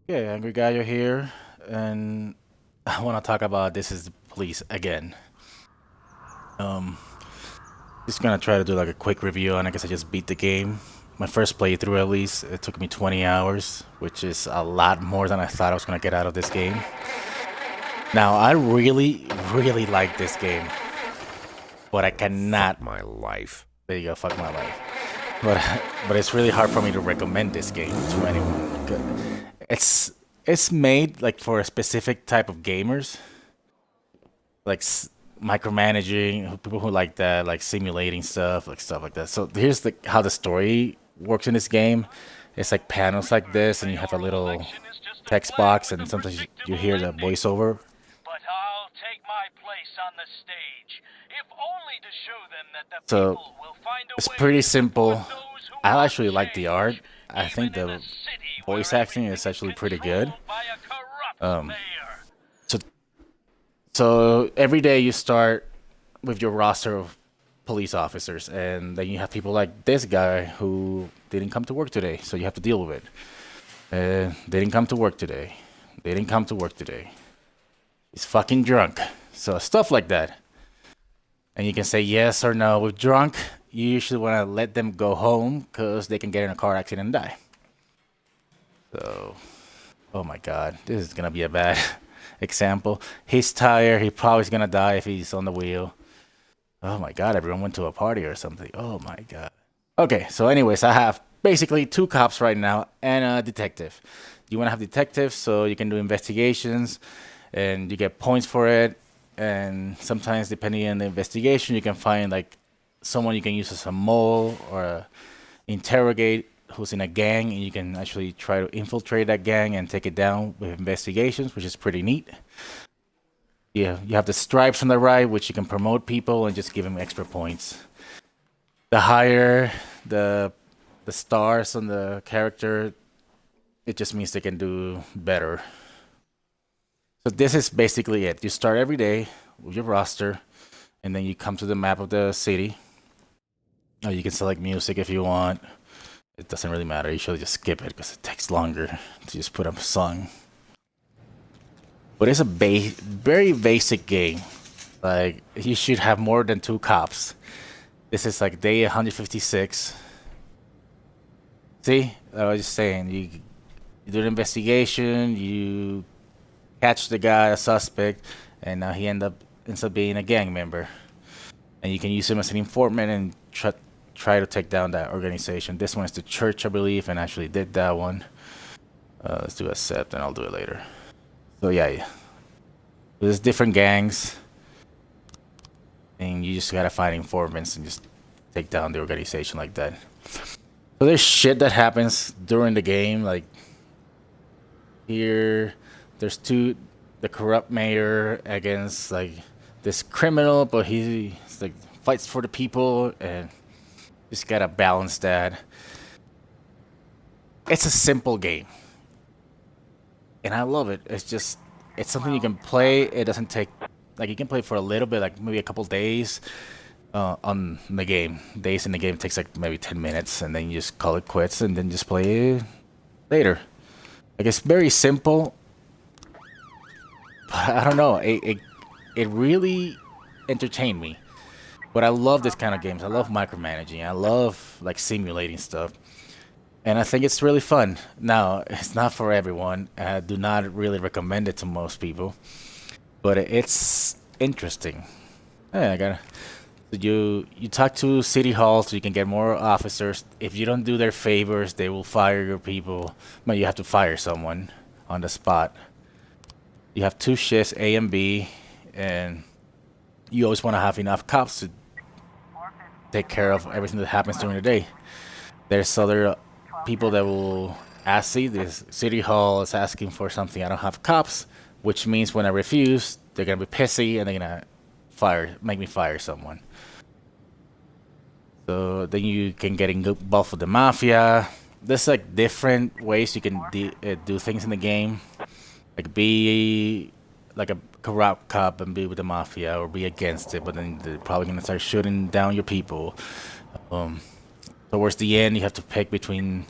Okay, Angry Guy, you're here, and I want to talk about This Is the Police again. Um, just gonna try to do like a quick review on it because I just beat the game. My first playthrough, at least, it took me 20 hours, which is a lot more than I thought I was gonna get out of this game. Now, I really, really like this game, but I cannot. Fuck my life. There you go, fuck my life. But but it's really hard for me to recommend this game to anyone. It's made like for a specific type of gamers, like micromanaging people who like that, like simulating stuff like that. So here's how the story works in this game. It's like panels like this, and you have a little text box, and sometimes you hear the voiceover. But I'll take my place on the stage, if only to show them that the So people will find a it's way pretty to support simple. those who I want actually like the art. change, I think even in the a city where voice acting is everything actually pretty good. controlled by a corrupt Um, mayor. so so every day you start with your roster of police officers, and then you have people like this guy who didn't come to work today, so you have to deal with it. They didn't come to work today. They didn't come to work today. He's fucking drunk. So stuff like that. And you can say yes or no. With drunk, you usually want to let them go home because they can get in a car accident and die. So, oh my god, this is gonna be a bad example. He's tired. He probably's gonna die if he's on the wheel. Oh my god, everyone went to a party or something. Oh my god. Okay, so anyways, I have basically two cops right now and a detective. You want to have detectives so you can do investigations and you get points for it. And sometimes, depending on the investigation, you can find like someone you can use as a mole or interrogate who's in a gang, and you can actually try to infiltrate that gang and take it down with investigations, which is pretty neat. Yeah, you have the stripes on the right, which you can promote people and just give them extra points. The higher the stars on the character, it just means they can do better. So this is basically it. You start every day with your roster, and then you come to the map of the city. You can select music if you want. It doesn't really matter. You should just skip it because it takes longer to just put up a song. But it's a very basic game. Like, you should have more than two cops. This is like day 156. See? I was just saying, you do an investigation, you catch the guy, a suspect, and now he ends up being a gang member. And you can use him as an informant and try to take down that organization. This one is the church, I believe, and actually did that one. Let's do accept, and I'll do it later. So yeah. There's different gangs, and you just gotta find informants and just take down the organization like that. So there's shit that happens during the game, like here, there's the corrupt mayor against like this criminal, but he's like fights for the people, and just gotta balance that. It's a simple game, and I love it. It's something you can play. It doesn't take like you can play for a little bit, like maybe a couple days on the game. Days in the game takes like maybe 10 minutes, and then you just call it quits, and then just play it later. Like it's very simple, but I don't know. It really entertained me. But I love this kind of games. I love micromanaging. I love like simulating stuff. And I think it's really fun. Now, it's not for everyone. I do not really recommend it to most people. But it's interesting. Yeah, I got you talk to city hall so you can get more officers. If you don't do their favors, they will fire your people. But you have to fire someone on the spot. You have two shifts, A and B, and you always want to have enough cops to take care of everything that happens during the day. There's other people that will ask, see, this city hall is asking for something. I don't have cops, which means when I refuse, they're gonna be pissy and they're gonna make me fire someone. So then you can get involved with the mafia. There's like different ways you can do things in the game, like be like a corrupt cop and be with the mafia, or be against it, but then they're probably gonna start shooting down your people. Um, Towards the end, you have to pick between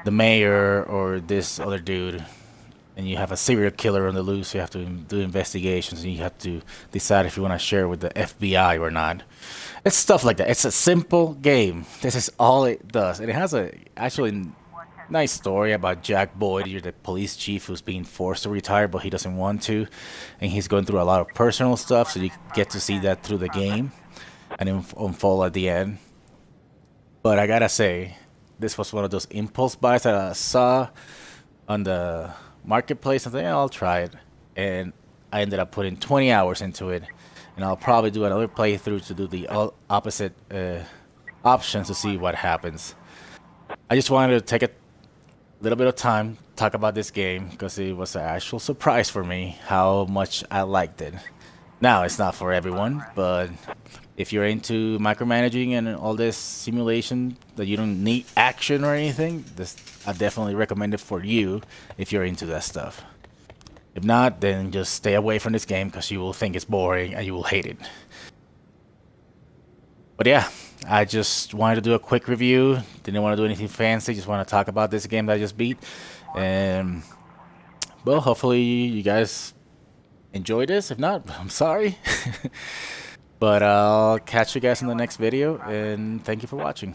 the mayor or this other dude. and you have a serial killer on the loose. You have to do investigations, and you have to decide if you want to share with the FBI or not. It's stuff like that. It's a simple game. This is all it does, and it has a actually nice story about Jack Boyd. You're the police chief who's being forced to retire, but he doesn't want to, and he's going through a lot of personal stuff. So you get to see that through the game, and unfold at the end. But I gotta say, this was one of those impulse buys that I saw on the marketplace. I think I'll try it, and I ended up putting 20 hours into it, and I'll probably do another playthrough to do the opposite options to see what happens. I just wanted to take a little bit of time talk about this game because it was an actual surprise for me how much I liked it. Now it's not for everyone, but if you're into micromanaging and all this simulation that you don't need action or anything, this I definitely recommend it for you if you're into that stuff. If not, then just stay away from this game because you will think it's boring and you will hate it. But yeah, I just wanted to do a quick review. Didn't want to do anything fancy. Just want to talk about this game that I just beat. And well, hopefully you guys enjoy this. If not, I'm sorry. But I'll catch you guys in the next video, and thank you for watching.